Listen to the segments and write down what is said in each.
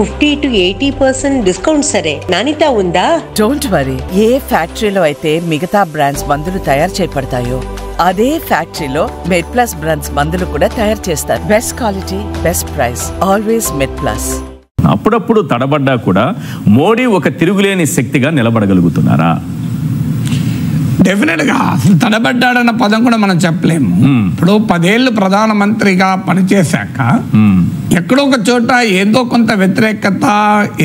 50 to 80% discount సరే, నాణ్యత ఉందా? Don't worry. ఏ ఫ్యాక్టరీలో అయితే మిగతా బ్రాండ్స్ మందులు తయారు చేయబడతాయో అదే ఫ్యాక్టరీలో మెడ్ప్లస్ బ్రాండ్స్ మందులు కూడా తయారు చేస్తారు. Best quality, best price, always MedPlus. అప్పుడప్పుడు తడబడ్డా కూడా మోడీ ఒక తిరుగులేని శక్తిగా నిలబడగలుగుతున్నారా? డెఫినెట్గా అసలు తడబడ్డాడన్న పదం కూడా మనం చెప్పలేము. ఇప్పుడు 10 ఏళ్ళు ప్రధానమంత్రిగా పనిచేశాక ఎక్కడో ఒక చోట ఏదో కొంత వ్యతిరేకత,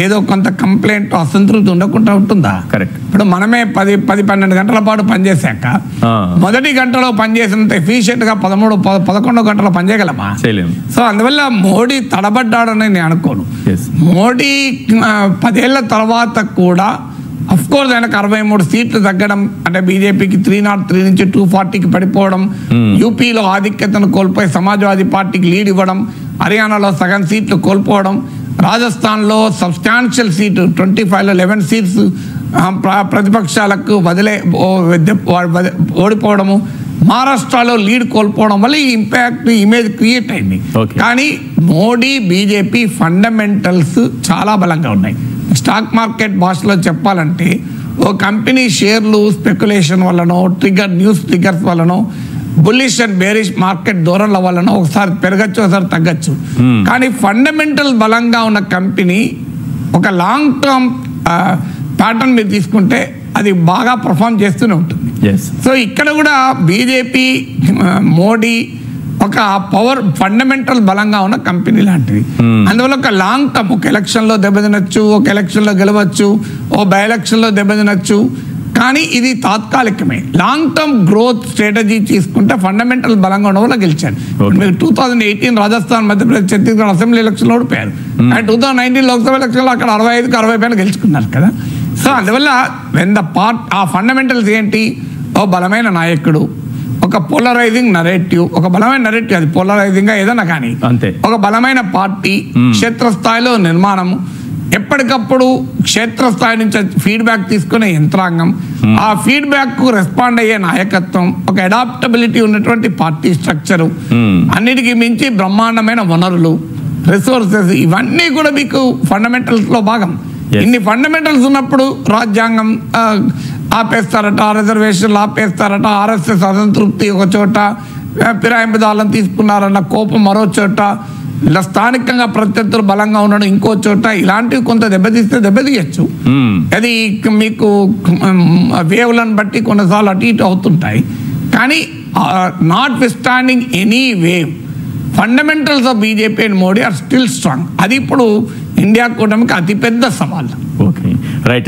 ఏదో కొంత కంప్లైంట్, అసంతృప్తి ఉండకుండా ఉంటుందా? కరెక్ట్. ఇప్పుడు మనమే 10-12 గంటల పాటు పనిచేశాక మొదటి గంటలో పనిచేసినంత ఎఫిషియెంట్ గా 13-11 గంటలు పనిచేయగలమా? సో అందువల్ల మోడీ తడబడ్డాడని నేను అనుకోను. మోడీ 10 ఏళ్ల తర్వాత కూడా అఫ్ కోర్స్ ఆయనకు 63 సీట్లు తగ్గడం, అంటే బీజేపీకి 303 నుంచి 240కి పడిపోవడం, యూపీలో ఆధిక్యతను కోల్పోయి సమాజ్వాదీ పార్టీకి లీడ్ ఇవ్వడం, హర్యానాలో సగం సీట్లు కోల్పోవడం, రాజస్థాన్లో సబ్స్టాన్షియల్ సీటు 25లో 11 సీట్స్ ప్రతిపక్షాలకు ఓడిపోవడము, మహారాష్ట్రలో లీడ్ కోల్పోవడం వల్ల ఈ ఇంపాక్ట్ ఇమేజ్ క్రియేట్ అయింది. కానీ మోడీ బీజేపీ ఫండమెంటల్స్ చాలా బలంగా ఉన్నాయి. స్టాక్ మార్కెట్ భాషలో చెప్పాలంటే ఓ కంపెనీ షేర్లు స్పెక్యులేషన్ వల్లనో, న్యూస్ ట్రిగర్స్ వల్లనో, బుల్లిష్ అండ్ బేరిష్ మార్కెట్ ధోరణుల వలన ఒకసారి పెరగచ్చు, ఒకసారి తగ్గచ్చు. కానీ ఫండమెంటల్ బలంగా ఉన్న కంపెనీ ఒక లాంగ్ టర్మ్ ప్యాటర్న్ మీరు తీసుకుంటే అది బాగా పర్ఫామ్ చేస్తూనే ఉంటుంది. సో ఇక్కడ కూడా బీజేపీ, మోడీ ఒక పవర్ ఫండమెంటల్ బలంగా ఉన్న కంపెనీ లాంటిది. అందువల్ల ఒక లాంగ్ టర్మ్, ఒక ఎలక్షన్లో దెబ్బతినొచ్చు, ఒక ఎలక్షన్లో గెలవచ్చు, ఓ బై ఎలక్షన్లో దెబ్బతినొచ్చు. కానీ ఇది తాత్కాలికమే. లాంగ్ టర్మ్ గ్రోత్ స్ట్రాటజీ తీసుకుంటే ఫండమెంటల్ బలంగా ఉన్న వాళ్ళు గెలిచారు. మీరు 2018 రాజస్థాన్, మధ్యప్రదేశ్, ఛత్తీస్గఢ్ అసెంబ్లీ ఎలక్షన్లో ఓడిపోయారు. అండ్ 2019 లోక్సభ ఎలక్షన్లో అక్కడ 65కి 60 పైన గెలుచుకున్నారు కదా. సో అందువల్ల ఆ ఫండమెంటల్స్ ఏంటి? ఓ బలమైన నాయకుడు, ఒక పోలరైజింగ్ నరేటివ్, ఒక బలమైన నరేటివ్, అది పోలరైజింగ్ గా ఏదన్నా కానీ ఒక బలమైన పార్టీ, క్షేత్రస్థాయిలో నిర్మాణము, ఎప్పటికప్పుడు క్షేత్రస్థాయి నుంచి ఫీడ్బ్యాక్ తీసుకునే యంత్రాంగం, ఆ ఫీడ్బ్యాక్ కు రెస్పాండ్ అయ్యే నాయకత్వం, ఒక అడాప్టబిలిటీ ఉన్నటువంటి పార్టీ స్ట్రక్చరు, అన్నిటికీ మించి బ్రహ్మాండమైన వనరులు, రిసోర్సెస్, ఇవన్నీ కూడా మీకు ఫండమెంటల్స్ లో భాగం. ఇన్ని ఫండమెంటల్స్ ఉన్నప్పుడు రాజ్యాంగం ఆపేస్తారట, రిజర్వేషన్లు ఆపేస్తారట, ఆర్ఎస్ఎస్ అసంతృప్తి ఒక చోట, ఫిరాయింపుదారులను తీసుకున్నారన్న కోపం మరో చోట, ఇలా స్థానికంగా ప్రత్యర్థులు బలంగా ఉండడం ఇంకో చోట, ఇలాంటివి కొంత దెబ్బతీయచ్చు. అది మీకు వేవ్లను బట్టి కొన్నిసార్లు అటు ఇటు అవుతుంటాయి. కానీ notwithstanding any wave, fundamentals of BJP and Modi are still strong. అది ఇప్పుడు ఇండియా కూటమికి అతిపెద్ద సవాల్. Okay, right.